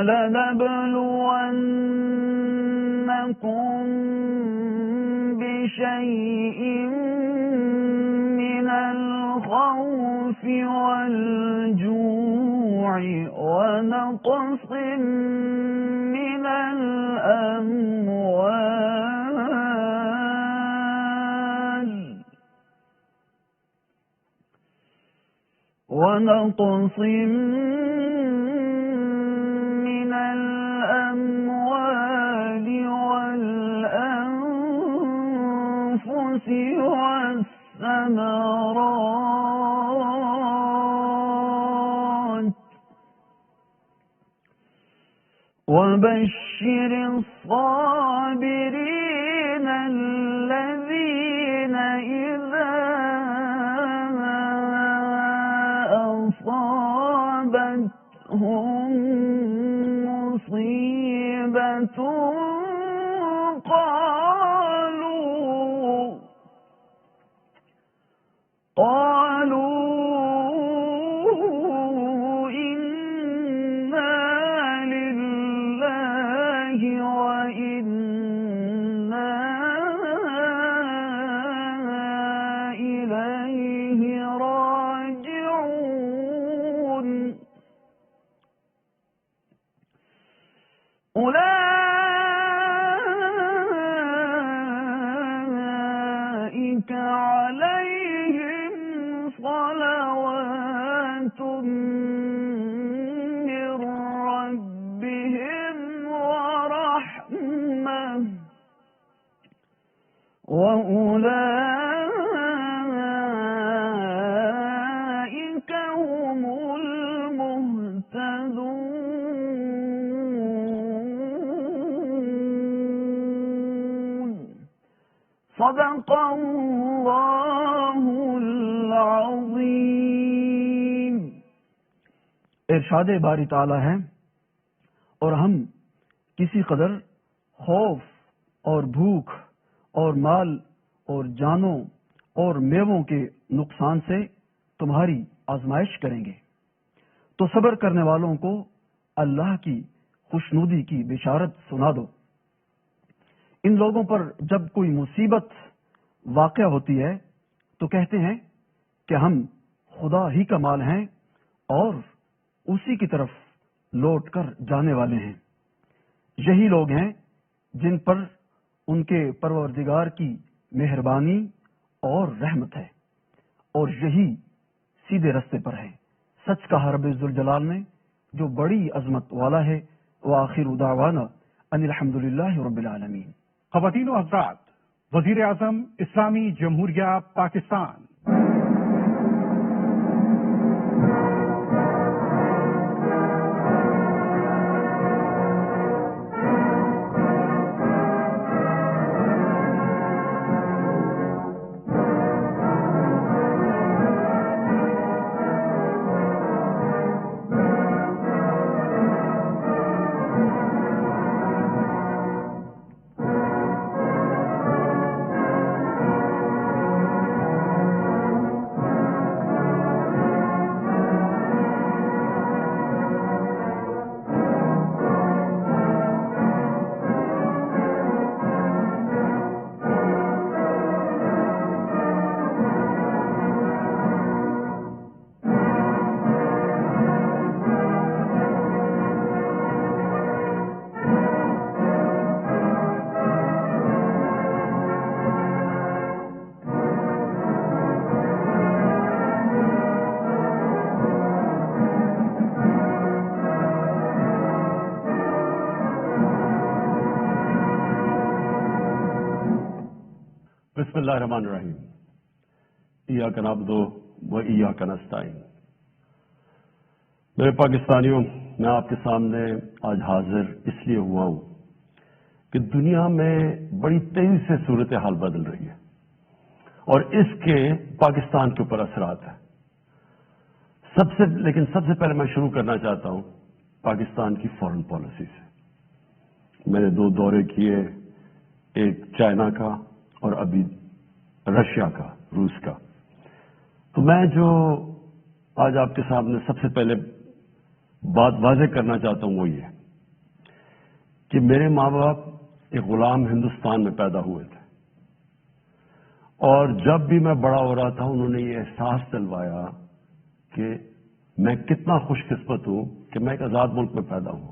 وَلَنَبْلُوَنَّكُمْ بِشَيْءٍ مِّنَ الْخَوْفِ وَالْجُوعِ وَنَقْصٍ مِّنَ الْأَمْوَالِ وَالْأَنفُسِ وَالثَّمَرَاتِ وَبَشِّرِ الصَّابِرِينَ الَّذِينَ إِذَا أَصَابَتْهُم مُّصِيبَةٌ قالوا إِنَّا لِلَّهِ وَإِنَّا إِلَيْهِ راجعون أولئك عليهم صلوات من ربهم ورحمة وأولئك هم المهتدون صدق اللہ العظیم۔ ارشاد باری تعالی ہے، اور ہم کسی قدر خوف اور بھوک اور مال اور جانوں اور میووں کے نقصان سے تمہاری آزمائش کریں گے، تو صبر کرنے والوں کو اللہ کی خوشنودی کی بشارت سنا دو۔ ان لوگوں پر جب کوئی مصیبت واقع ہوتی ہے تو کہتے ہیں کہ ہم خدا ہی کا مال ہیں اور اسی کی طرف لوٹ کر جانے والے ہیں۔ یہی لوگ ہیں جن پر ان کے پروردگار کی مہربانی اور رحمت ہے، اور یہی سیدھے رستے پر ہے۔ سچ کہا رب ذوالجلال نے جو بڑی عظمت والا ہے۔ وآخر دعوانا ان الحمدللہ رب العالمین۔ خواتین و حضرات، وزیر اعظم اسلامی جمہوریہ پاکستان بسم اللہ الرحمن الرحیم۔ ایاک نعبد و ایاک نستعین۔ میرے پاکستانیوں، میں آپ کے سامنے آج حاضر اس لیے ہوا ہوں کہ دنیا میں بڑی تیزی سے صورتحال بدل رہی ہے اور اس کے پاکستان کے اوپر اثرات ہیں۔ لیکن سب سے پہلے میں شروع کرنا چاہتا ہوں پاکستان کی فارن پالیسی سے۔ میں نے 2 دورے کیے، ایک چائنا کا اور ابھی رشیا کا، روس کا۔ تو میں جو آج آپ کے سامنے سب سے پہلے بات واضح کرنا چاہتا ہوں وہ یہ کہ میرے ماں باپ ایک غلام ہندوستان میں پیدا ہوئے تھے، اور جب بھی میں بڑا ہو رہا تھا انہوں نے یہ احساس دلوایا کہ میں کتنا خوش قسمت ہوں کہ میں ایک آزاد ملک میں پیدا ہوں۔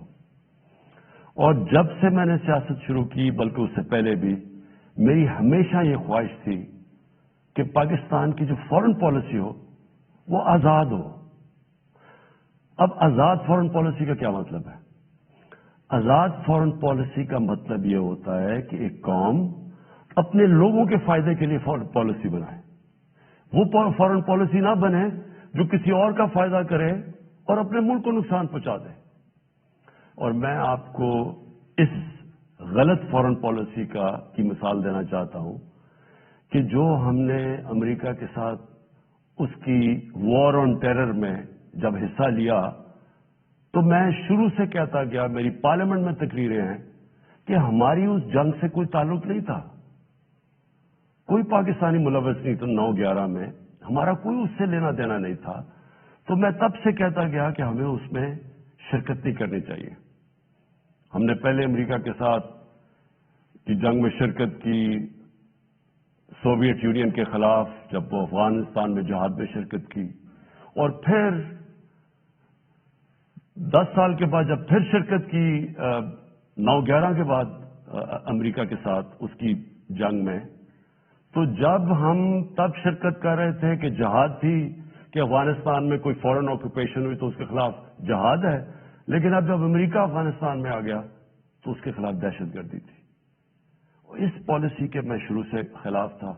اور جب سے میں نے سیاست شروع کی، بلکہ اس سے پہلے بھی، میری ہمیشہ یہ خواہش تھی کہ پاکستان کی جو فورن پالیسی ہو وہ آزاد ہو۔ اب آزاد فورن پالیسی کا کیا مطلب ہے؟ آزاد فورن پالیسی کا مطلب یہ ہوتا ہے کہ ایک قوم اپنے لوگوں کے فائدے کے لیے فورن پالیسی بنائے، وہ فورن پالیسی نہ بنے جو کسی اور کا فائدہ کرے اور اپنے ملک کو نقصان پہنچا دے۔ اور میں آپ کو اس غلط فورن پالیسی کی مثال دینا چاہتا ہوں کہ جو ہم نے امریکہ کے ساتھ اس کی وار آن ٹیرر میں جب حصہ لیا تو میں شروع سے کہتا گیا، میری پارلیمنٹ میں تقریریں ہیں کہ ہماری اس جنگ سے کوئی تعلق نہیں تھا، کوئی پاکستانی ملوث نہیں تھا 9/11 میں، ہمارا کوئی اس سے لینا دینا نہیں تھا۔ تو میں تب سے کہتا گیا کہ ہمیں اس میں شرکت نہیں کرنی چاہیے۔ ہم نے پہلے امریکہ کے ساتھ کی جنگ میں شرکت کی، سوویت یونین کے خلاف جب وہ افغانستان میں جہاد میں شرکت کی، اور پھر 10 سال کے بعد جب پھر شرکت کی 9/11 کے بعد امریکہ کے ساتھ اس کی جنگ میں، تو جب ہم تب شرکت کر رہے تھے کہ جہاد تھی کہ افغانستان میں کوئی فورن آکوپیشن ہوئی تو اس کے خلاف جہاد ہے، لیکن اب جب امریکہ افغانستان میں آ گیا تو اس کے خلاف دہشت گردی تھی۔ اس پالیسی کے میں شروع سے خلاف تھا،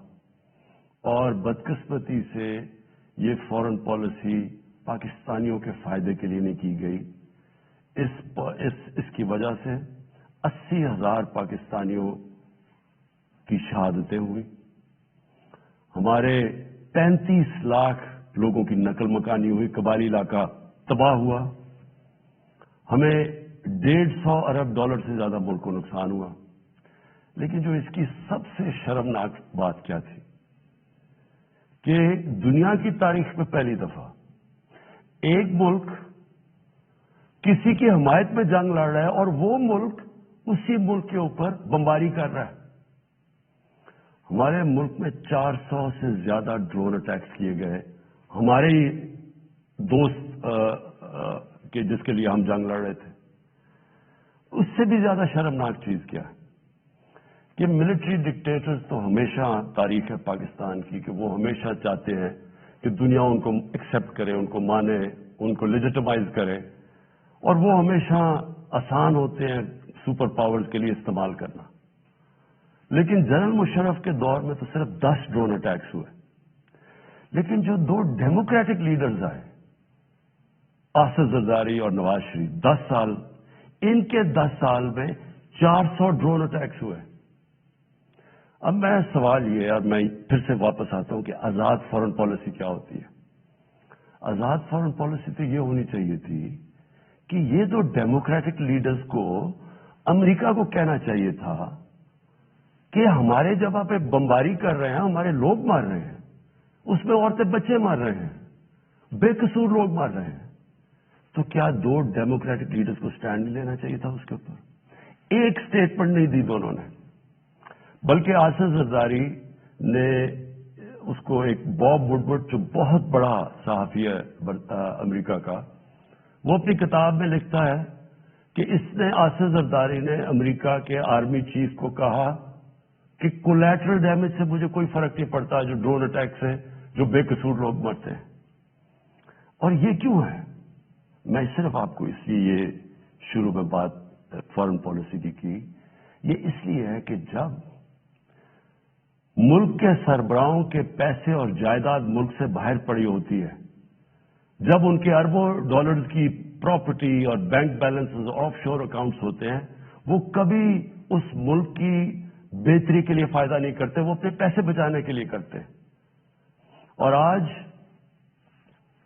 اور بدقسمتی سے یہ فورن پالیسی پاکستانیوں کے فائدے کے لیے نہیں کی گئی۔ اس کی وجہ سے 80,000 پاکستانیوں کی شہادتیں ہوئی، ہمارے 35 لاکھ لوگوں کی نقل مکانی ہوئی، قبائلی علاقہ تباہ ہوا، ہمیں $150 ارب سے زیادہ ملک کو نقصان ہوا۔ لیکن جو اس کی سب سے شرمناک بات کیا تھی کہ دنیا کی تاریخ میں پہلی دفعہ ایک ملک کسی کی حمایت میں جنگ لڑ رہا ہے اور وہ ملک اسی ملک کے اوپر بمباری کر رہا ہے۔ ہمارے ملک میں 400 سے زیادہ ڈرون اٹیکس کیے گئے، ہمارے ہی دوست کہ جس کے لیے ہم جنگ لڑ رہے تھے۔ اس سے بھی زیادہ شرمناک چیز کیا ہے کہ ملٹری ڈکٹیٹرز تو ہمیشہ تاریخ ہے پاکستان کی کہ وہ ہمیشہ چاہتے ہیں کہ دنیا ان کو ایکسپٹ کرے، ان کو مانے، ان کو لیجیٹمائز کرے، اور وہ ہمیشہ آسان ہوتے ہیں سپر پاورز کے لیے استعمال کرنا۔ لیکن جنرل مشرف کے دور میں تو صرف 10 ڈرون اٹیکس ہوئے، لیکن جو 2 ڈیموکریٹک لیڈرز آئے، آصف زرداری اور نواز شریف، 10 سال، ان کے 10 سال میں 400 ڈرون اٹیکس ہوئے۔ اب میں سوال یہ، اور میں پھر سے واپس آتا ہوں کہ آزاد فورن پالیسی کیا ہوتی ہے؟ آزاد فورن پالیسی تو یہ ہونی چاہیے تھی کہ یہ 2 ڈیموکریٹک لیڈرز کو امریکہ کو کہنا چاہیے تھا کہ ہمارے جب آپ بمباری کر رہے ہیں، ہمارے لوگ مار رہے ہیں، اس میں عورتیں بچے مار رہے ہیں، بے قصور لوگ مار رہے ہیں، تو کیا 2 ڈیموکریٹک لیڈرز کو سٹینڈ نہیں لینا چاہیے تھا اس کے اوپر؟ ایک سٹیٹمنٹ نہیں دی دونوں نے، بلکہ آصف زرداری نے اس کو ایک باب وڈورڈ جو بہت بڑا صحافی ہے امریکہ کا، وہ اپنی کتاب میں لکھتا ہے کہ اس نے، آصف زرداری نے امریکہ کے آرمی چیف کو کہا کہ کولیٹرل ڈیمیج سے مجھے کوئی فرق نہیں پڑتا، جو ڈرون اٹیک سے جو بے قصور لوگ مرتے ہیں۔ اور یہ کیوں ہے؟ میں صرف آپ کو اس لیے یہ شروع میں بات فورن پالیسی کی، یہ اس لیے ہے کہ جب ملک کے سربراہوں کے پیسے اور جائیداد ملک سے باہر پڑی ہوتی ہے، جب ان کے اربوں ڈالرز کی پراپرٹی اور بینک بیلنسز آف شور اکاؤنٹس ہوتے ہیں، وہ کبھی اس ملک کی بہتری کے لیے فائدہ نہیں کرتے، وہ اپنے پیسے بچانے کے لیے کرتے ہیں۔ اور آج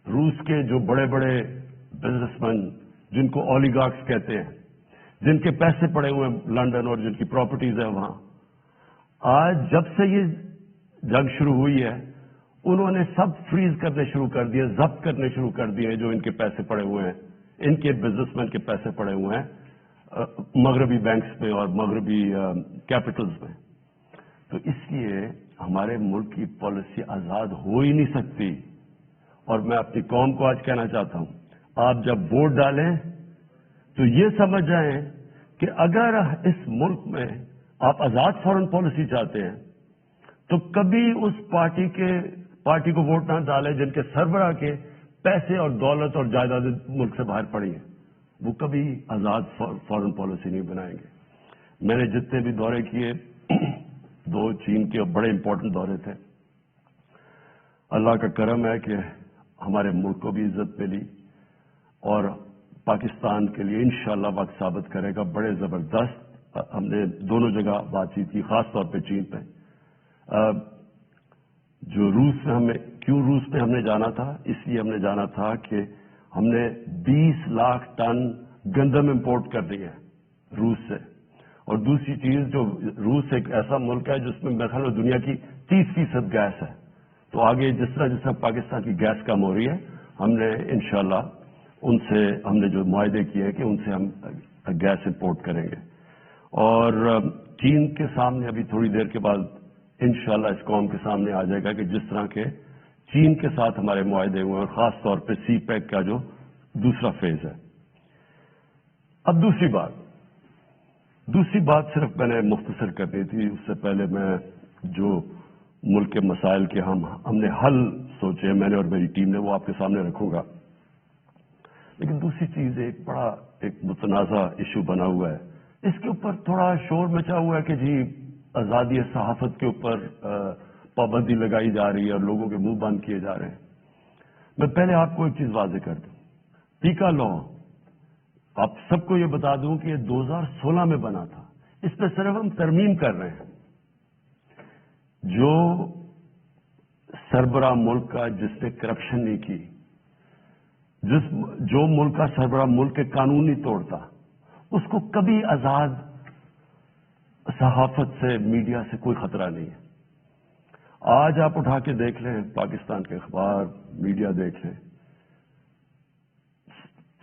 روس کے جو بڑے بڑے بزنس مین، جن کو اولیگارکس کہتے ہیں، جن کے پیسے پڑے ہوئے ہیں لندن اور جن کی پراپرٹیز ہیں وہاں، آج جب سے یہ جنگ شروع ہوئی ہے انہوں نے سب فریز کرنے شروع کر دیے، ضبط کرنے شروع کر دیے جو ان کے پیسے پڑے ہوئے ہیں، ان کے بزنس مین کے پیسے پڑے ہوئے ہیں، مغربی بینکس میں اور مغربی کیپٹلز میں. تو اس لیے ہمارے ملک کی پالیسی آزاد ہو ہی نہیں سکتی. اور میں اپنی قوم کو آج کہنا چاہتا ہوں، آپ جب ووٹ ڈالیں تو یہ سمجھ جائیں کہ اگر اس ملک میں آپ آزاد فارن پالیسی چاہتے ہیں تو کبھی اس پارٹی کو ووٹ نہ ڈالیں جن کے سربراہ کے پیسے اور دولت اور جائیدادیں ملک سے باہر پڑی ہیں. وہ کبھی آزاد فارن پالیسی نہیں بنائیں گے. میں نے جتنے بھی دورے کیے 2 چین کے بڑے امپورٹنٹ دورے تھے. اللہ کا کرم ہے کہ ہمارے ملک کو بھی عزت ملی اور پاکستان کے لیے انشاءاللہ وقت ثابت کرے گا. بڑے زبردست ہم نے دونوں جگہ بات چیت کی، خاص طور پہ چین پہ. جو کیوں روس میں ہم نے جانا تھا؟ اس لیے ہم نے جانا تھا کہ ہم نے 20 لاکھ ٹن گندم امپورٹ کر دی ہے روس سے. اور دوسری چیز، جو روس ایک ایسا ملک ہے جس میں میرے خیال میں دنیا کی 30% گیس ہے. تو آگے جس طرح پاکستان کی گیس کم ہو رہی ہے، ہم نے انشاءاللہ ان سے ہم نے جو معاہدے کیے ہیں کہ ان سے ہم گیس امپورٹ کریں گے. اور چین کے سامنے ابھی تھوڑی دیر کے بعد انشاءاللہ اس قوم کے سامنے آ جائے گا کہ جس طرح کے چین کے ساتھ ہمارے معاہدے ہوئے ہیں، اور خاص طور پہ سی پیک کا جو دوسرا فیز ہے. اب دوسری بات صرف میں نے مختصر کرنی تھی. اس سے پہلے میں جو ملک کے مسائل کے ہم نے حل سوچے، میں نے اور میری ٹیم نے، وہ آپ کے سامنے رکھوں گا. لیکن دوسری چیز ایک متنازع ایشو بنا ہوا ہے. اس کے اوپر تھوڑا شور مچا ہوا ہے کہ جی آزادی صحافت کے اوپر پابندی لگائی جا رہی ہے اور لوگوں کے منہ بند کیے جا رہے ہیں. میں پہلے آپ کو ایک چیز واضح کر دوں. ٹیکا لا آپ سب کو یہ بتا دوں کہ یہ 2016 میں بنا تھا. اس پہ صرف ہم ترمیم کر رہے ہیں. جو سربراہ ملک کا جس نے کرپشن نہیں کی، جو ملک کا سربراہ ملک کے قانون نہیں توڑتا، اس کو کبھی آزاد صحافت سے، میڈیا سے کوئی خطرہ نہیں ہے. آج آپ اٹھا کے دیکھ لیں پاکستان کے اخبار، میڈیا دیکھ لیں،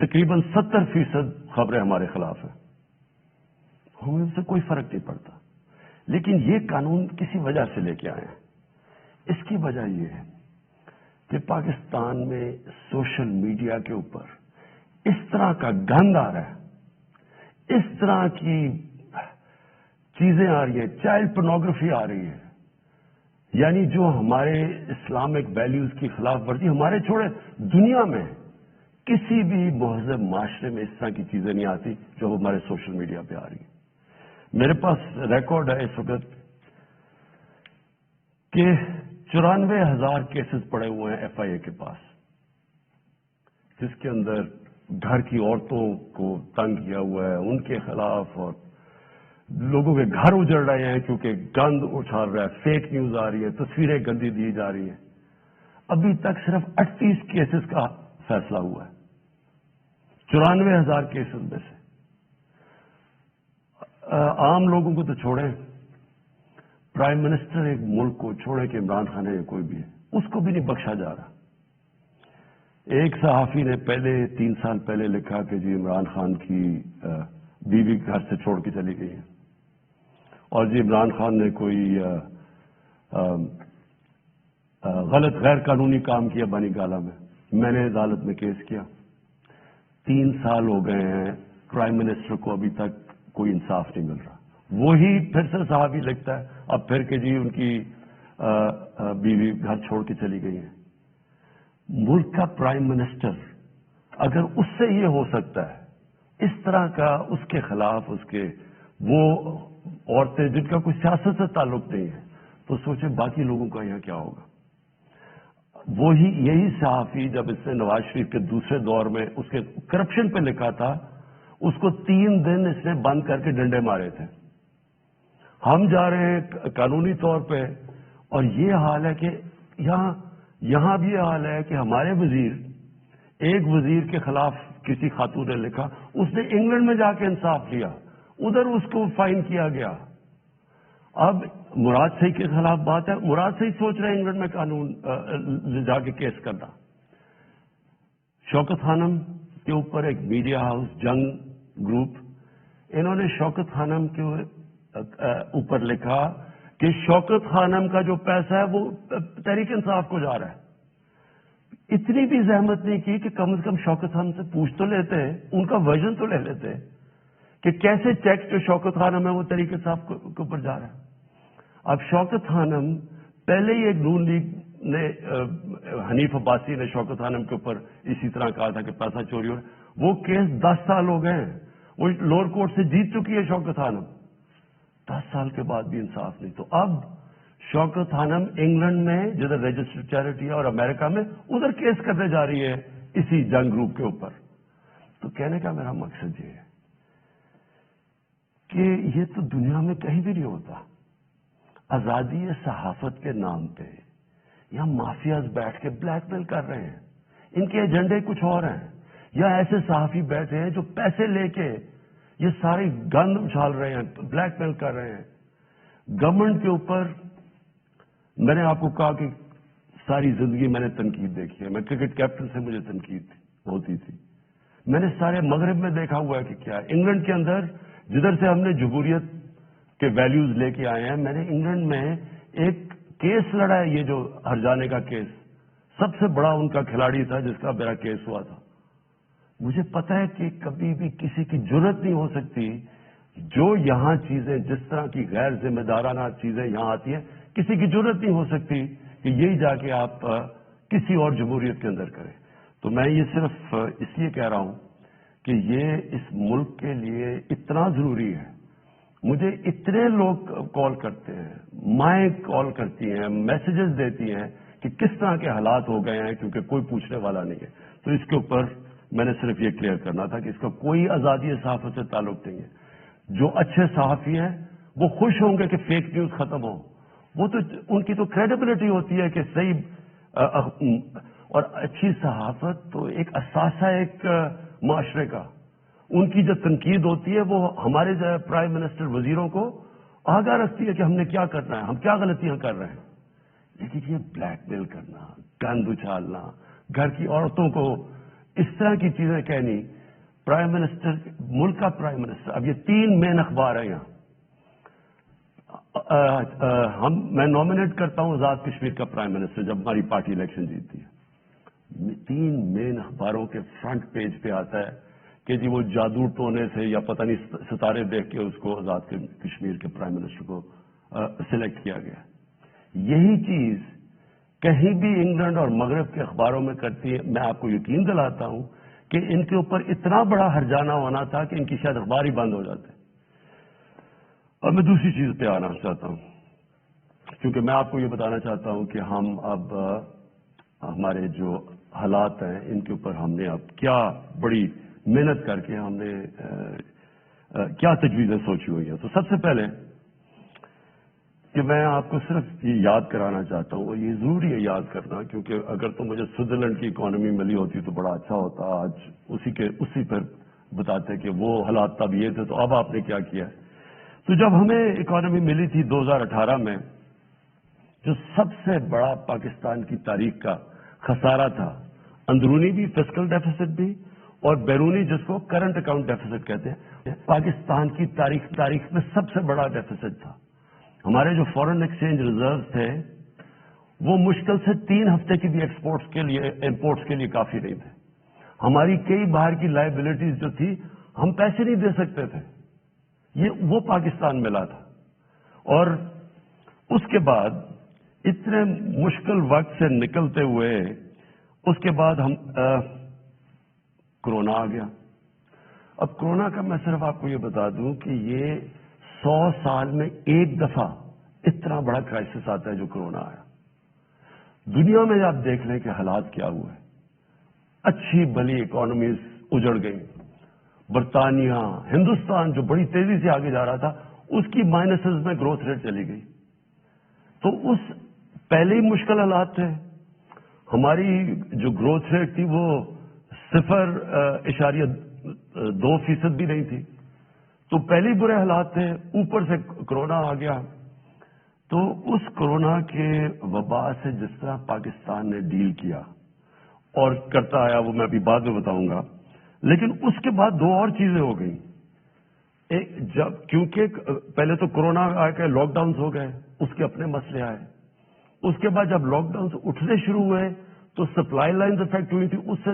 تقریباً 70% خبریں ہمارے خلاف ہیں. ہمیں ان سے کوئی فرق نہیں پڑتا. لیکن یہ قانون کسی وجہ سے لے کے آئے ہیں. اس کی وجہ یہ ہے کہ پاکستان میں سوشل میڈیا کے اوپر اس طرح کا گند آ رہا ہے، اس طرح کی چیزیں آ رہی ہیں، چائلڈ پورنوگرافی آ رہی ہے. یعنی جو ہمارے اسلامک ویلیوز کی خلاف ورزی، ہمارے چھوڑے دنیا میں کسی بھی مہذب معاشرے میں اس طرح کی چیزیں نہیں آتی جو ہمارے سوشل میڈیا پہ آ رہی ہیں. میرے پاس ریکارڈ ہے اس وقت کہ 94,000 کیسز پڑے ہوئے ہیں FIA کے پاس، جس کے اندر گھر کی عورتوں کو تنگ کیا ہوا ہے، ان کے خلاف، اور لوگوں کے گھر اجڑ رہے ہیں کیونکہ گند اچھال رہا ہے، فیک نیوز آ رہی ہے، تصویریں گندی دی جا رہی ہیں. ابھی تک صرف 38 کیسز کا فیصلہ ہوا ہے 94,000 کیسز میں سے. عام لوگوں کو تو چھوڑیں، پرائم منسٹر ایک ملک کو چھوڑے کہ عمران خان ہے یا کوئی بھی ہے، اس کو بھی نہیں بخشا جا رہا. ایک صحافی نے 3 سال پہلے لکھا کہ جی عمران خان کی بیوی گھر سے چھوڑ کے چلی گئی ہے، اور جی عمران خان نے کوئی غلط غیر قانونی کام کیا بنی گالا میں. میں نے عدالت میں کیس کیا. 3 سال ہو گئے ہیں، پرائم منسٹر کو ابھی تک کوئی انصاف نہیں مل رہا. وہی پھر سے صحافی لکھتا ہے اب پھر کہ جی ان کی بیوی گھر چھوڑ کے چلی گئی ہے. ملک کا پرائم منسٹر اگر اس سے یہ ہو سکتا ہے، اس طرح کا اس کے خلاف وہ عورتیں جن کا کوئی سیاست سے تعلق نہیں ہے، تو سوچیں باقی لوگوں کا یہاں کیا ہوگا. یہی صحافی جب اس نے نواز شریف کے دوسرے دور میں اس کے کرپشن پہ لکھا تھا، اس کو 3 دن اس نے بند کر کے ڈنڈے مارے تھے. ہم جا رہے ہیں قانونی طور پہ، اور یہ حال ہے کہ یہاں بھی یہ حال ہے کہ ہمارے ایک وزیر کے خلاف کسی خاتون نے لکھا، اس نے انگلینڈ میں جا کے انصاف لیا، ادھر اس کو فائن کیا گیا. اب مراد صحیح کے خلاف بات ہے، مراد صحیح سوچ رہے ہیں انگلینڈ میں قانون جا کے کیس کرنا. شوکت خانم کے اوپر ایک میڈیا ہاؤس جنگ گروپ انہوں نے شوکت خانم کے اوپر لکھا کہ شوکت خانم کا جو پیسہ ہے وہ تحریک انصاف کو جا رہا ہے. اتنی بھی زحمت نہیں کی کہ کم از کم شوکت خانم سے پوچھ تو لیتے ہیں, ان کا ورژن تو لے لیتے ہیں کہ کیسے چیک جو شوکت خانم ہے وہ تحریک انصاف کے اوپر جا رہا ہے. اب شوکت خانم پہلے ہی ایک نون لیگ نے حنیف عباسی نے شوکت خانم کے اوپر اسی طرح کہا تھا کہ پیسہ چوری ہو رہا ہے. وہ کیس 10 سال ہو گئے ہیں, وہ لوور کورٹ سے جیت چکی ہے شوکت خانم, 10 سال کے بعد بھی انصاف نہیں. تو اب شوکت خانم انگلینڈ میں جدھر رجسٹرڈ چیریٹی ہے اور امریکہ میں ادھر کیس کرنے جا رہی ہے اسی جنگ گروپ کے اوپر. تو کہنے کا میرا مقصد یہ ہے کہ یہ تو دنیا میں کہیں بھی نہیں ہوتا. آزادی صحافت کے نام پہ یا مافیاز بیٹھ کے بلیک میل کر رہے ہیں, ان کے ایجنڈے کچھ اور ہیں, یا ایسے صحافی بیٹھے ہیں جو پیسے لے کے یہ ساری گند اچھال رہے ہیں, بلیک میل کر رہے ہیں گورنمنٹ کے اوپر. میں نے آپ کو کہا کہ ساری زندگی میں نے تنقید دیکھی ہے, میں کرکٹ کیپٹن سے مجھے تنقید ہوتی تھی. میں نے سارے مغرب میں دیکھا ہوا ہے کہ کیا ہے. انگلینڈ کے اندر جدھر سے ہم نے جمہوریت کے ویلیوز لے کے آئے ہیں, میں نے انگلینڈ میں ایک کیس لڑا ہے, یہ جو ہر جانے کا کیس, سب سے بڑا ان کا کھلاڑی تھا جس کا میرا کیس ہوا تھا. مجھے پتا ہے کہ کبھی بھی کسی کی جرت نہیں ہو سکتی جو یہاں چیزیں جس طرح کی غیر ذمہ دارانہ چیزیں یہاں آتی ہیں, کسی کی جرت نہیں ہو سکتی کہ یہی جا کے آپ کسی اور جمہوریت کے اندر کریں. تو میں یہ صرف اس لیے کہہ رہا ہوں کہ یہ اس ملک کے لیے اتنا ضروری ہے. مجھے اتنے لوگ کال کرتے ہیں, مائیں کال کرتی ہیں, میسیجز دیتی ہیں کہ کس طرح کے حالات ہو گئے ہیں کیونکہ کوئی پوچھنے والا نہیں ہے. تو اس کے اوپر میں نے صرف یہ کلیئر کرنا تھا کہ اس کا کوئی آزادی صحافت سے تعلق نہیں ہے. جو اچھے صحافی ہیں وہ خوش ہوں گے کہ فیک نیوز ختم ہو, وہ تو ان کی تو کریڈیبلٹی ہوتی ہے کہ صحیح اور اچھی صحافت تو ایک اثاثہ ایک معاشرے کا. ان کی جو تنقید ہوتی ہے وہ ہمارے پرائم منسٹر وزیروں کو آگاہ رکھتی ہے کہ ہم نے کیا کرنا ہے, ہم کیا غلطیاں کر رہے ہیں. لیکن یہ بلیک میل کرنا, گند اچھالنا, گھر کی عورتوں کو اس طرح کی چیزیں کہنی, پرائم منسٹر, ملک کا پرائم منسٹر, اب یہ 3 مین اخبار ہیں یہاں. میں نامنیٹ کرتا ہوں آزاد کشمیر کا پرائم منسٹر جب ہماری پارٹی الیکشن جیتتی ہے. 3 مین اخباروں کے فرنٹ پیج پہ آتا ہے کہ جی وہ جادو ٹونے سے یا پتہ نہیں ستارے دیکھ کے اس کو آزاد کشمیر کے پرائم منسٹر کو سلیکٹ کیا گیا. یہی چیز کہیں بھی انگلینڈ اور مغرب کے اخباروں میں کرتی ہے. میں آپ کو یقین دلاتا ہوں کہ ان کے اوپر اتنا بڑا ہرجانہ ہونا تھا کہ ان کی شاید اخبار ہی بند ہو جاتے. اور میں دوسری چیز پہ آنا چاہتا ہوں کیونکہ میں آپ کو یہ بتانا چاہتا ہوں کہ ہم اب ہمارے جو حالات ہیں ان کے اوپر ہم نے اب کیا بڑی محنت کر کے ہم نے کیا تجویزیں سوچی ہوئی ہیں. تو سب سے پہلے کہ میں آپ کو صرف یہ یاد کرانا چاہتا ہوں, اور یہ ضروری ہے یاد کرنا, کیونکہ اگر تو مجھے سوئٹزرلینڈ کی اکانومی ملی ہوتی تو بڑا اچھا ہوتا. آج اسی پر بتاتے کہ وہ حالات تب یہ تھے تو اب آپ نے کیا کیا. تو جب ہمیں اکانومی ملی تھی 2018 میں, جو سب سے بڑا پاکستان کی تاریخ کا خسارہ تھا, اندرونی بھی فسکل ڈیفیسٹ بھی اور بیرونی جس کو کرنٹ اکاؤنٹ ڈیفیسٹ کہتے ہیں, پاکستان کی تاریخ میں سب سے بڑا ڈیفیسٹ تھا. ہمارے جو فورن ایکسچینج ریزرو تھے وہ مشکل سے 3 ہفتے کی بھی ایکسپورٹس کے لیے امپورٹس کے لیے کافی نہیں تھے. ہماری کئی باہر کی لائبلٹیز جو تھی ہم پیسے نہیں دے سکتے تھے. وہ پاکستان ملا تھا. اور اس کے بعد اتنے مشکل وقت سے نکلتے ہوئے اس کے بعد ہم کرونا آ گیا. اب کرونا کا میں صرف آپ کو یہ بتا دوں کہ یہ 100 سال میں ایک دفعہ اتنا بڑا کرائسس آتا ہے جو کرونا آیا. دنیا میں آپ دیکھ لیں کہ حالات کیا ہوئے. اچھی بھلی اکانومیز اجڑ گئی. برطانیہ, ہندوستان جو بڑی تیزی سے آگے جا رہا تھا اس کی مائنسز میں گروتھ ریٹ چلی گئی. تو اس پہلے ہی مشکل حالات تھے. ہماری جو گروتھ ریٹ تھی وہ 0.2% بھی نہیں تھی. تو پہلے ہی برے حالات تھے, اوپر سے کرونا آ گیا. تو اس کرونا کے وبا سے جس طرح پاکستان نے ڈیل کیا اور کرتا آیا وہ میں ابھی بعد میں بتاؤں گا. لیکن اس کے بعد 2 اور چیزیں ہو گئیں. جب کیونکہ پہلے تو کورونا آ کے لاک ڈاؤن ہو گئے، اس کے اپنے مسئلے آئے، اس کے بعد جب لاک ڈاؤن اٹھنے شروع ہوئے تو سپلائی لائنز افیکٹ ہوئی تھی، اس سے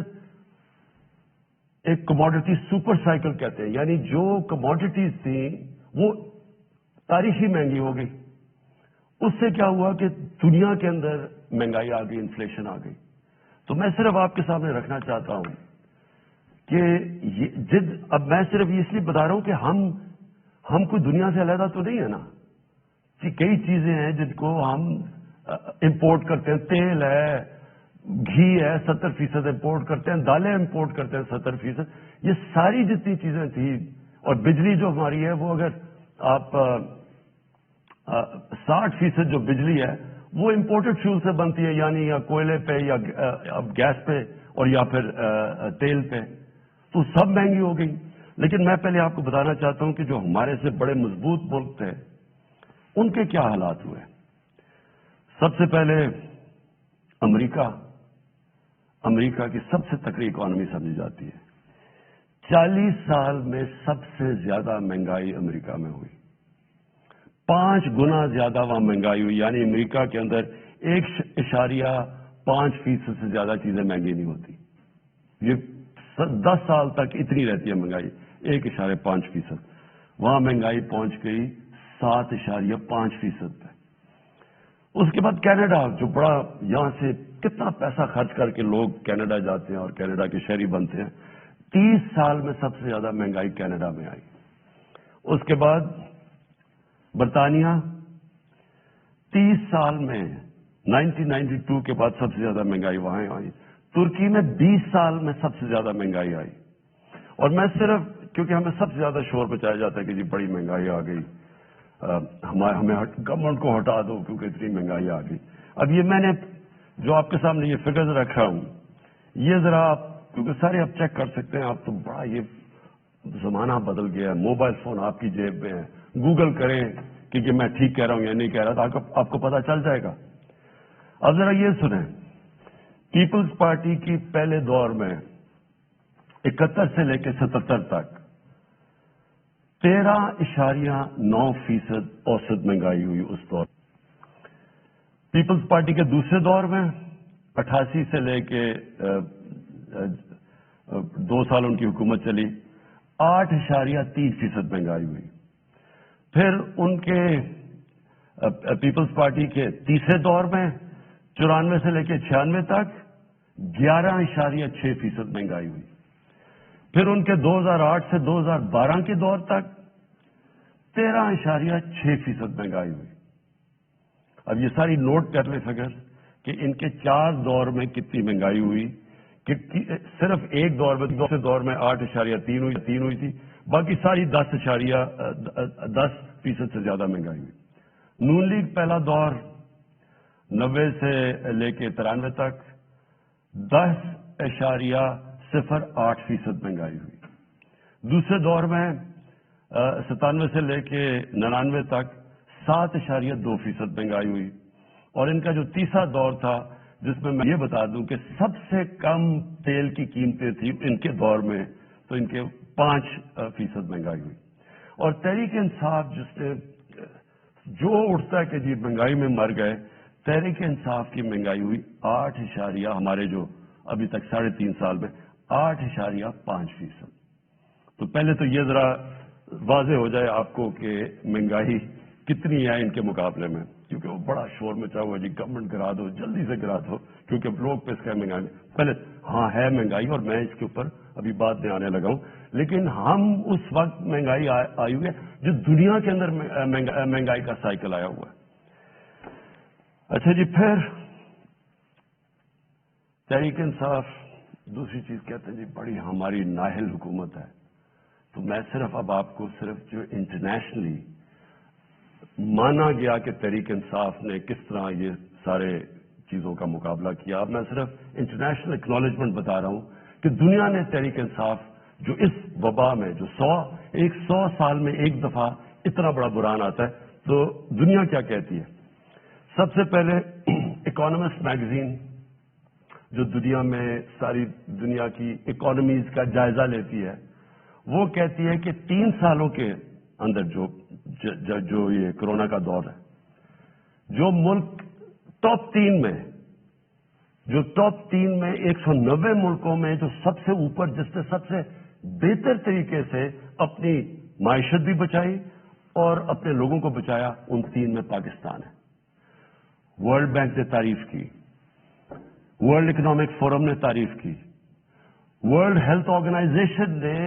ایک کموڈٹی سپر سائیکل کہتے ہیں، یعنی جو کموڈٹیز تھیں وہ تاریخی مہنگی ہو گئی. اس سے کیا ہوا کہ دنیا کے اندر مہنگائی آ گئی، انفلیشن آ گئی. تو میں صرف آپ کے سامنے رکھنا چاہتا ہوں کہ اب میں صرف اس لیے بتا رہا ہوں کہ ہم کوئی دنیا سے علیحدہ تو نہیں ہے نا. کئی چیزیں ہیں جن کو ہم امپورٹ کرتے ہیں، تیل ہے، گھی ہے 70% امپورٹ کرتے ہیں، دالیں امپورٹ کرتے ہیں 70%. یہ ساری جتنی چیزیں تھیں، اور بجلی جو ہماری ہے وہ اگر آپ 60% جو بجلی ہے وہ امپورٹڈ فیول سے بنتی ہے، یعنی یا کوئلے پہ یا گیس پہ اور یا پھر تیل پہ، تو سب مہنگی ہو گئی. لیکن میں پہلے آپ کو بتانا چاہتا ہوں کہ جو ہمارے سے بڑے مضبوط ملک تھے ان کے کیا حالات ہوئے. سب سے پہلے امریکہ کی سب سے تکڑی اکانومی سمجھی جاتی ہے. 40 سال میں سب سے زیادہ مہنگائی امریکہ میں ہوئی، 5 گنا زیادہ وہاں مہنگائی ہوئی. یعنی امریکہ کے اندر 1.5% سے زیادہ چیزیں مہنگی نہیں ہوتی. یہ 10 سال تک اتنی رہتی ہے مہنگائی، 1.5%. وہاں مہنگائی پہنچ گئی 7.5% پہ. اس کے بعد کینیڈا، جو بڑا یہاں سے کتنا پیسہ خرچ کر کے لوگ کینیڈا جاتے ہیں اور کینیڈا کے شہری بنتے ہیں، 30 سال میں سب سے زیادہ مہنگائی کینیڈا میں آئی. اس کے بعد برطانیہ 30 سال میں 1992 کے بعد سب سے زیادہ مہنگائی وہاں آئی. ترکی میں 20 سال میں سب سے زیادہ مہنگائی آئی. اور میں صرف کیونکہ ہمیں سب سے زیادہ شور مچایا جاتا ہے کہ جی بڑی مہنگائی آ گئی، ہمیں گورنمنٹ کو ہٹا دو کیونکہ اتنی مہنگائی آ گئی. اب یہ میں نے جو آپ کے سامنے یہ فگرز رکھا ہوں، یہ ذرا آپ کیونکہ سارے آپ چیک کر سکتے ہیں. آپ تو بڑا یہ زمانہ بدل گیا ہے، موبائل فون آپ کی جیب میں ہے، گوگل کریں کہ میں ٹھیک کہہ رہا ہوں یا نہیں کہہ رہا تو آپ کو پتا چل جائے گا. اب ذرا یہ سنیں، پیپلز پارٹی کی پہلے دور میں 71 سے لے کے 77 تک 13.9% اوسط مہنگائی ہوئی اس دور. پیپلز پارٹی کے دوسرے دور میں 88 سے لے کے 2 سال ان کی حکومت چلی، 8.3% مہنگائی ہوئی. پھر ان کے پیپلز پارٹی کے تیسرے دور میں 94 سے لے کے 96 تک 11.6% مہنگائی ہوئی. پھر ان کے 2008 سے 2012 کے دور تک 13.6% مہنگائی ہوئی. اب یہ ساری نوٹ کر لیں فگر کہ ان کے 4 دور میں کتنی مہنگائی ہوئی. کہ صرف ایک دور میں، دوسرے دور میں 8.3 ہوئی تھی، باقی ساری 10% سے زیادہ مہنگائی ہوئی. نون لیگ پہلا دور 90 سے لے کے 93 تک 10.08% مہنگائی ہوئی. دوسرے دور میں 97 سے لے کے 99 تک 7.2% مہنگائی ہوئی. اور ان کا جو تیسرا دور تھا جس میں یہ بتا دوں کہ سب سے کم تیل کی قیمتیں تھیں ان کے دور میں، تو ان کے 5% مہنگائی ہوئی. اور تحریک انصاف جس نے جو اٹھتا ہے کہ جی مہنگائی میں مر گئے، تحریک انصاف کی مہنگائی ہوئی 8 ہمارے جو ابھی تک 3.5 سال میں 8.5%. تو پہلے تو یہ ذرا واضح ہو جائے آپ کو کہ مہنگائی کتنی ہے ان کے مقابلے میں، کیونکہ وہ بڑا شور مچا ہوا جی گورنمنٹ گرا دو، جلدی سے گرا دو، کیونکہ لوگ پہ اس کا مہنگائی پہلے ہاں ہے مہنگائی، اور میں اس کے اوپر ابھی بات میں آنے لگا ہوں. لیکن ہم اس وقت مہنگائی آئی ہوئی ہے جو دنیا کے اندر مہنگائی کا سائیکل آیا ہوا ہے. اچھا جی، پھر تحریک انصاف دوسری چیز کہتے ہیں جی بڑی ہماری نااہل حکومت ہے. تو میں صرف اب آپ کو صرف جو انٹرنیشنلی مانا گیا کہ تحریک انصاف نے کس طرح یہ سارے چیزوں کا مقابلہ کیا، اب میں صرف انٹرنیشنل اکنالجمنٹ بتا رہا ہوں کہ دنیا نے تحریک انصاف جو اس وبا میں جو 100 سال میں ایک دفعہ اتنا بڑا بحران آتا ہے، تو دنیا کیا کہتی ہے. سب سے پہلے اکانومسٹ میگزین جو دنیا میں ساری دنیا کی اکانومیز کا جائزہ لیتی ہے، وہ کہتی ہے کہ 3 سالوں کے اندر جو یہ کورونا کا دور ہے، جو ملک ٹاپ 3 میں، جو ٹاپ 3 میں 190 ملکوں میں جو سب سے اوپر، جس نے سب سے بہتر طریقے سے اپنی معیشت بھی بچائی اور اپنے لوگوں کو بچایا، ان 3 میں پاکستان ہے۔ ورلڈ بینک نے تعریف کی، ورلڈ اکنامک فورم نے تعریف کی، ورلڈ ہیلتھ آرگنائزیشن نے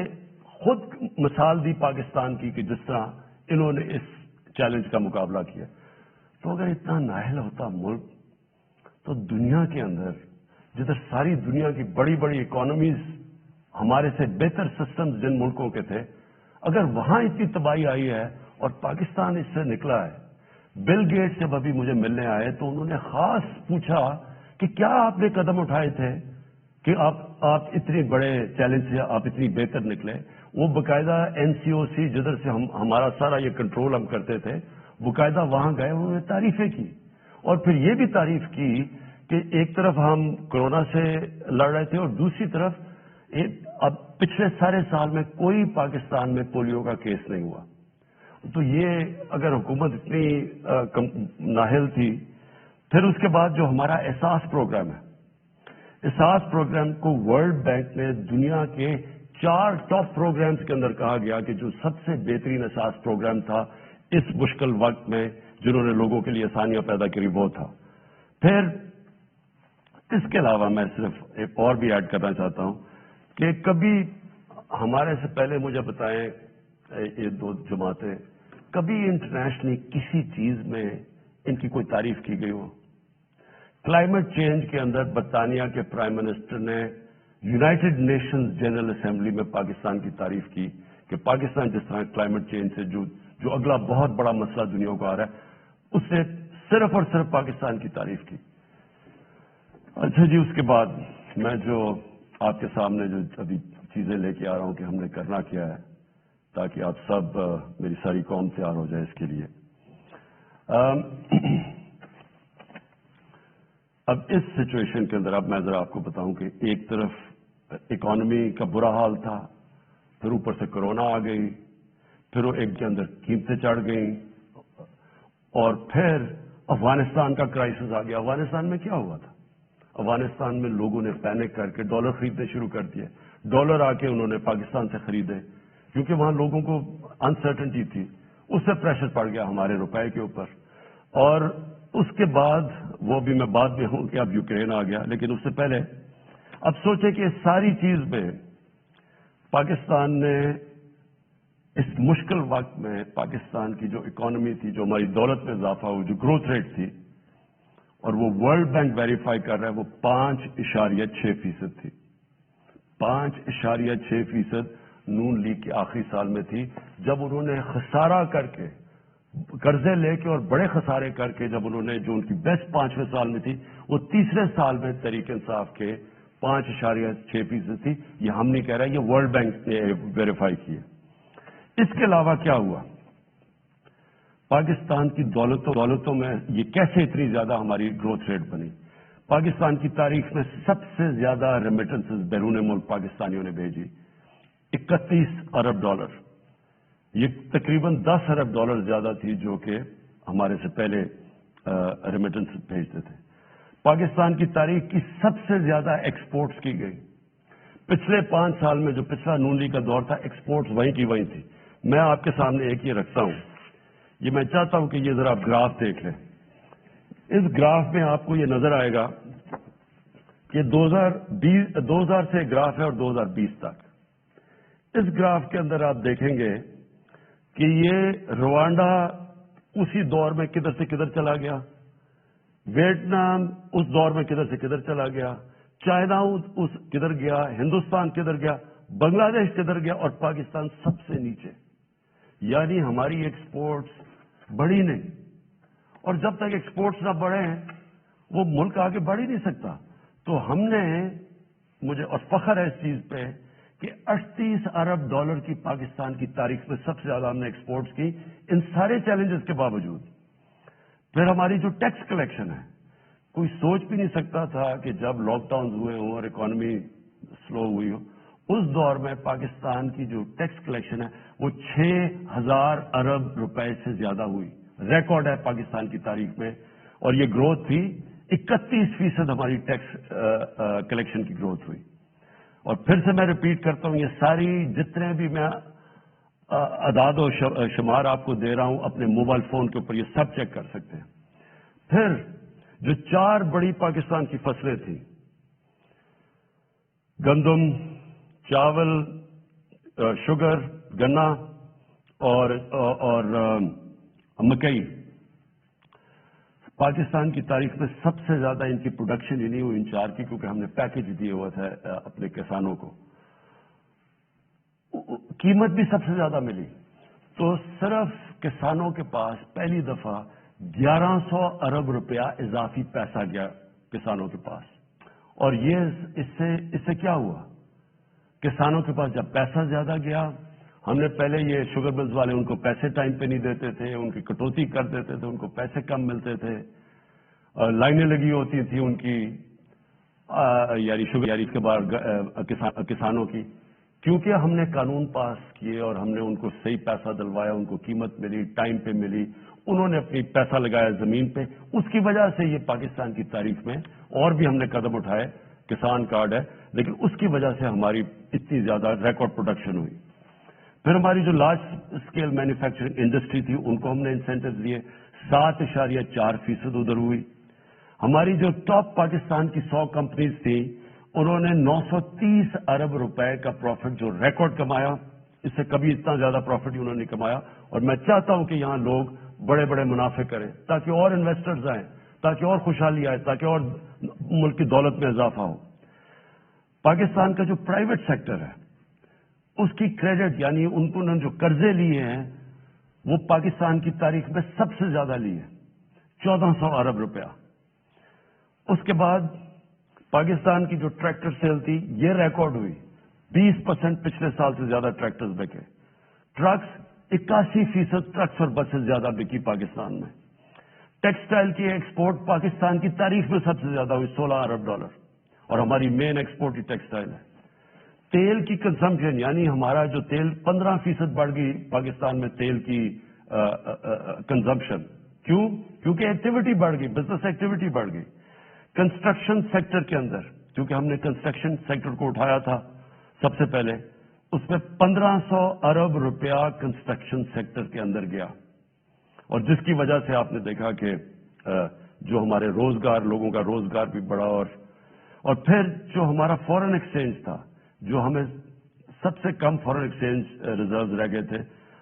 خود مثال دی پاکستان کی کہ جس طرح انہوں نے اس چیلنج کا مقابلہ کیا۔ تو اگر اتنا نااہل ہوتا ملک، تو دنیا کے اندر جدھر ساری دنیا کی بڑی بڑی اکانومیز، ہمارے سے بہتر سسٹمز جن ملکوں کے تھے، اگر وہاں اتنی تباہی آئی ہے اور پاکستان اس سے نکلا ہے۔ بل گیٹس جب ابھی مجھے ملنے آئے تو انہوں نے خاص پوچھا کہ کیا آپ نے قدم اٹھائے تھے کہ آپ اتنے بڑے چیلنج سے آپ اتنی بہتر نکلے۔ وہ باقاعدہ NCOC جدھر سے ہمارا سارا یہ کنٹرول ہم کرتے تھے، باقاعدہ وہاں گئے، انہوں نے تعریفیں کی اور پھر یہ بھی تعریف کی کہ ایک طرف ہم کورونا سے لڑ رہے تھے اور دوسری طرف اب پچھلے سارے سال میں کوئی پاکستان میں پولیو کا کیس نہیں ہوا۔ تو یہ اگر حکومت اتنی نااہل تھی، پھر اس کے بعد جو ہمارا احساس پروگرام ہے، احساس پروگرام کو ورلڈ بینک نے دنیا کے 4 ٹاپ پروگرامز کے اندر کہا گیا کہ جو سب سے بہترین احساس پروگرام تھا اس مشکل وقت میں، جنہوں نے لوگوں کے لیے آسانیاں پیدا کری، وہ تھا۔ پھر اس کے علاوہ میں صرف ایک اور بھی ایڈ کرنا چاہتا ہوں کہ کبھی ہمارے سے پہلے مجھے بتائیں یہ 2 جماعتیں، کبھی انٹرنیشنلی کسی چیز میں ان کی کوئی تعریف کی گئی ہو؟ کلائمیٹ چینج کے اندر برطانیہ کے پرائم منسٹر نے یونائٹڈ نیشنز جنرل اسمبلی میں پاکستان کی تعریف کی کہ پاکستان جس طرح کلائمیٹ چینج سے جو اگلا بہت بڑا مسئلہ دنیا کو آ رہا ہے، اس نے صرف اور صرف پاکستان کی تعریف کی۔ اچھا جی، اس کے بعد میں جو آپ کے سامنے جو ابھی چیزیں لے کے آ رہا ہوں کہ ہم نے کرنا کیا ہے تاکہ آپ سب، میری ساری قوم تیار ہو جائے اس کے لیے۔ اب اس سچویشن کے اندر اب میں ذرا آپ کو بتاؤں کہ ایک طرف اکانومی کا برا حال تھا، پھر اوپر سے کورونا آ گئی، پھر وہ ایک کے اندر قیمتیں چڑھ گئیں، اور پھر افغانستان کا کرائسس آ گیا۔ افغانستان میں کیا ہوا تھا؟ افغانستان میں لوگوں نے پینک کر کے ڈالر خریدنے شروع کر دیے، ڈالر آ کے انہوں نے پاکستان سے خریدے کیونکہ وہاں لوگوں کو انسرٹنٹی تھی، اس سے پریشر پڑ گیا ہمارے روپے کے اوپر۔ اور اس کے بعد وہ بھی میں بعد میں ہوں کہ اب یوکرین آ گیا، لیکن اس سے پہلے اب سوچے کہ اس ساری چیز میں پاکستان نے اس مشکل وقت میں پاکستان کی جو اکانومی تھی، جو ہماری دولت میں اضافہ ہوا، جو گروتھ ریٹ تھی، اور وہ ورلڈ بینک ویریفائی کر رہا ہے، وہ 5.6% تھی۔ 5.6% نون لیگ کے آخری سال میں تھی، جب انہوں نے خسارہ کر کے، قرضے لے کے اور بڑے خسارے کر کے، جب انہوں نے جو ان کی بیسٹ 5ویں سال میں تھی، وہ تیسرے سال میں تحریک انصاف کے 5.6% تھی۔ یہ ہم نہیں کہہ رہے، یہ ورلڈ بینک نے ویریفائی کی ہے۔ اس کے علاوہ کیا ہوا؟ پاکستان کی دولتوں میں یہ کیسے اتنی زیادہ ہماری گروتھ ریٹ بنی؟ پاکستان کی تاریخ میں سب سے زیادہ ریمیٹنسز بیرون ملک پاکستانیوں نے بھیجی، 31 ارب ڈالر۔ یہ تقریباً 10 ارب ڈالر زیادہ تھی جو کہ ہمارے سے پہلے ریمیٹنس بھیجتے تھے۔ پاکستان کی تاریخ کی سب سے زیادہ ایکسپورٹس کی گئی۔ پچھلے 5 سال میں جو پچھلا نون لیگ کا دور تھا، ایکسپورٹس وہیں کی وہیں تھی۔ میں آپ کے سامنے ایک یہ رکھتا ہوں، یہ میں چاہتا ہوں کہ یہ ذرا آپ گراف دیکھ لیں۔ اس گراف میں آپ کو یہ نظر آئے گا کہ 2000 سے گراف ہے اور 2020 تک۔ اس گراف کے اندر آپ دیکھیں گے کہ یہ روانڈا اسی دور میں کدھر سے کدھر چلا گیا، ویتنام اس دور میں کدھر سے کدھر چلا گیا، چائنا اس کدھر گیا، ہندوستان کدھر گیا، بنگلہ دیش کدھر گیا، اور پاکستان سب سے نیچے۔ یعنی ہماری ایکسپورٹس بڑھی نہیں، اور جب تک ایکسپورٹس نہ بڑھے وہ ملک آگے بڑھ ہی نہیں سکتا۔ تو ہم نے، مجھے اور فخر ہے اس چیز پہ کہ 38 ارب ڈالر کی پاکستان کی تاریخ میں سب سے زیادہ ہم نے ایکسپورٹس کی، ان سارے چیلنجز کے باوجود۔ پھر ہماری جو ٹیکس کلیکشن ہے، کوئی سوچ بھی نہیں سکتا تھا کہ جب لاک ڈاؤن ہوئے ہوں اور اکانومی سلو ہوئی ہو، اس دور میں پاکستان کی جو ٹیکس کلیکشن ہے وہ 6,000 ارب روپے سے زیادہ ہوئی. ریکارڈ ہے پاکستان کی تاریخ میں. اور یہ گروتھ تھی 31% ہماری ٹیکس کلیکشن کی گروتھ ہوئی. اور پھر سے میں ریپیٹ کرتا ہوں، یہ ساری جتنے بھی میں اعداد و شمار آپ کو دے رہا ہوں اپنے موبائل فون کے اوپر، یہ سب چیک کر سکتے ہیں. پھر جو 4 بڑی پاکستان کی فصلیں تھیں، گندم، چاول، شوگر، گنا اور مکئی، پاکستان کی تاریخ میں سب سے زیادہ ان کی پروڈکشن ہی نہیں ہوئی ان 4 کی، کیونکہ ہم نے پیکج دیے ہوا تھا اپنے کسانوں کو. قیمت بھی سب سے زیادہ ملی. تو صرف کسانوں کے پاس پہلی دفعہ 1100 ارب روپیہ اضافی پیسہ گیا کسانوں کے پاس. اور یہ اس سے کیا ہوا؟ کسانوں کے پاس جب پیسہ زیادہ گیا، ہم نے پہلے یہ شوگر ملز والے ان کو پیسے ٹائم پہ نہیں دیتے تھے، ان کی کٹوتی کر دیتے تھے، ان کو پیسے کم ملتے تھے، لائنیں لگی ہوتی تھی ان کی، یعنی شوگر اس کے بعد کسانوں کی. کیونکہ ہم نے قانون پاس کیے اور ہم نے ان کو صحیح پیسہ دلوایا، ان کو قیمت ملی، ٹائم پہ ملی، انہوں نے اپنی پیسہ لگایا زمین پہ. اس کی وجہ سے یہ پاکستان کی تاریخ میں اور بھی ہم نے قدم اٹھائے. کسان کارڈ ہے، لیکن اس کی وجہ سے ہماری اتنی زیادہ ریکارڈ پروڈکشن ہوئی. پھر ہماری جو لارج اسکیل مینوفیکچرنگ انڈسٹری تھی ان کو ہم نے انسینٹیو دیے، 7.4% ادھر ہوئی. ہماری جو ٹاپ پاکستان کی 100 کمپنیز تھیں انہوں نے 930 ارب روپے کا پروفٹ جو ریکارڈ کمایا. اس سے کبھی اتنا زیادہ پروفٹ انہوں نے کمایا. اور میں چاہتا ہوں کہ یہاں لوگ بڑے بڑے منافع کریں تاکہ اور انویسٹرز آئیں، تاکہ اور خوشحالی آئے، تاکہ اور ملک کی دولت میں اضافہ ہو. پاکستان کا جو پرائیویٹ سیکٹر ہے اس کی کریڈٹ، یعنی ان کو جو قرضے لیے ہیں وہ پاکستان کی تاریخ میں سب سے زیادہ لیے، 1400 ارب روپیہ. اس کے بعد پاکستان کی جو ٹریکٹر سیل تھی یہ ریکارڈ ہوئی، 20% پچھلے سال سے زیادہ ٹریکٹرز بکے. ٹرکس 81% ٹرکس اور بسیں زیادہ بکی پاکستان میں. ٹیکسٹائل کی ایکسپورٹ پاکستان کی تاریخ میں سب سے زیادہ ہوئی، 16 ارب ڈالر، اور ہماری مین ایکسپورٹ ہی ٹیکسٹائل ہے. تیل کی کنزمپشن، یعنی ہمارا جو تیل 15% بڑھ گئی پاکستان میں تیل کی کنزمپشن. کیوں؟ کیونکہ ایکٹیویٹی بڑھ گئی، بزنس ایکٹیویٹی بڑھ گئی. کنسٹرکشن سیکٹر کے اندر، کیونکہ ہم نے کنسٹرکشن سیکٹر کو اٹھایا تھا سب سے پہلے، اس میں 1500 ارب روپیہ کنسٹرکشن سیکٹر کے اندر گیا. اور جس کی وجہ سے آپ نے دیکھا کہ جو ہمارے روزگار، لوگوں کا روزگار بھی بڑھا. اور پھر جو ہمارا فورن ایکسچینج تھا، جو ہمیں سب سے کم فورن ایکسچینج ریزروز رہ گئے تھے،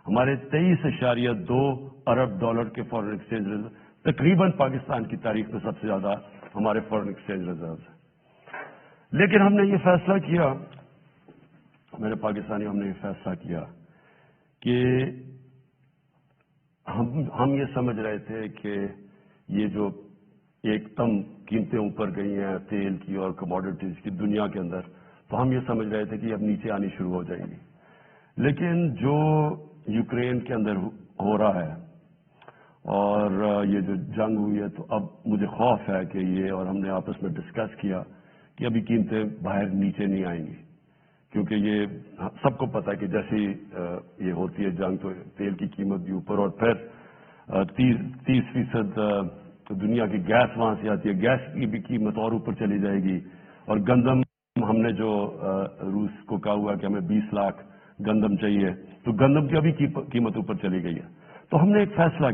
ہمارے 23.2 ارب ڈالر کے فورن ایکسچینج ریزرو، تقریباً پاکستان کی تاریخ میں سب سے زیادہ ہمارے فورن ایکسچینج ریزروز ہیں. لیکن ہم نے یہ فیصلہ کیا، میرے پاکستانی، ہم نے یہ فیصلہ کیا کہ ہم یہ سمجھ رہے تھے کہ یہ جو ایک دم قیمتیں اوپر گئی ہیں تیل کی اور کموڈیٹیز کی دنیا کے اندر، تو ہم یہ سمجھ رہے تھے کہ اب نیچے آنی شروع ہو جائیں گی. لیکن جو یوکرین کے اندر ہو رہا ہے اور یہ جو جنگ ہوئی ہے، تو اب مجھے خوف ہے کہ یہ، اور ہم نے آپس میں ڈسکس کیا کہ ابھی قیمتیں باہر نیچے نہیں آئیں گی. کیونکہ یہ سب کو پتا ہے کہ جیسی یہ ہوتی ہے جنگ تو تیل کی قیمت بھی اوپر، اور پھر 30% دنیا کی گیس وہاں سے آتی ہے، گیس کی بھی قیمت اور اوپر چلی جائے گی. اور گندم، ہم نے جو روس کو کہا ہوا کہ ہمیں 20 لاکھ گندم چاہیے، تو گندم کی ابھی قیمت اوپر چلی گئی ہے. تو ہم نے ایک فیصلہ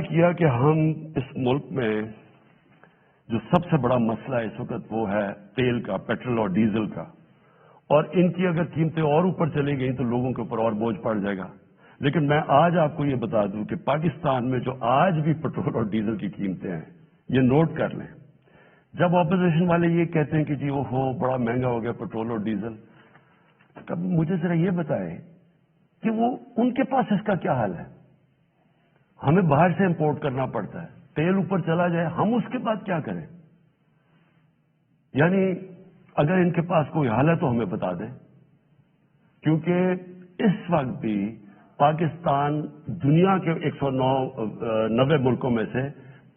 کیا، کہ ہم اس ملک میں جو سب سے بڑا مسئلہ ہے اس وقت وہ ہے تیل کا، پیٹرول اور ڈیزل کا. اور ان کی اگر قیمتیں اور اوپر چلی گئیں تو لوگوں کے اوپر اور بوجھ پڑ جائے گا. لیکن میں آج آپ کو یہ بتا دوں کہ پاکستان میں جو آج بھی پیٹرول اور ڈیزل کی قیمتیں ہیں، یہ نوٹ کر لیں. جب اپوزیشن والے یہ کہتے ہیں کہ جی اوہو بڑا مہنگا ہو گیا پیٹرول اور ڈیزل، تب مجھے ذرا یہ بتائیں کہ وہ ان کے پاس اس کا کیا حال ہے؟ ہمیں باہر سے امپورٹ کرنا پڑتا ہے، تیل اوپر چلا جائے، ہم اس کے بعد کیا کریں؟ یعنی اگر ان کے پاس کوئی حل ہے تو ہمیں بتا دیں. کیونکہ اس وقت بھی پاکستان دنیا کے 190 ملکوں میں سے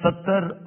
70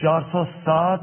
407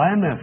IMF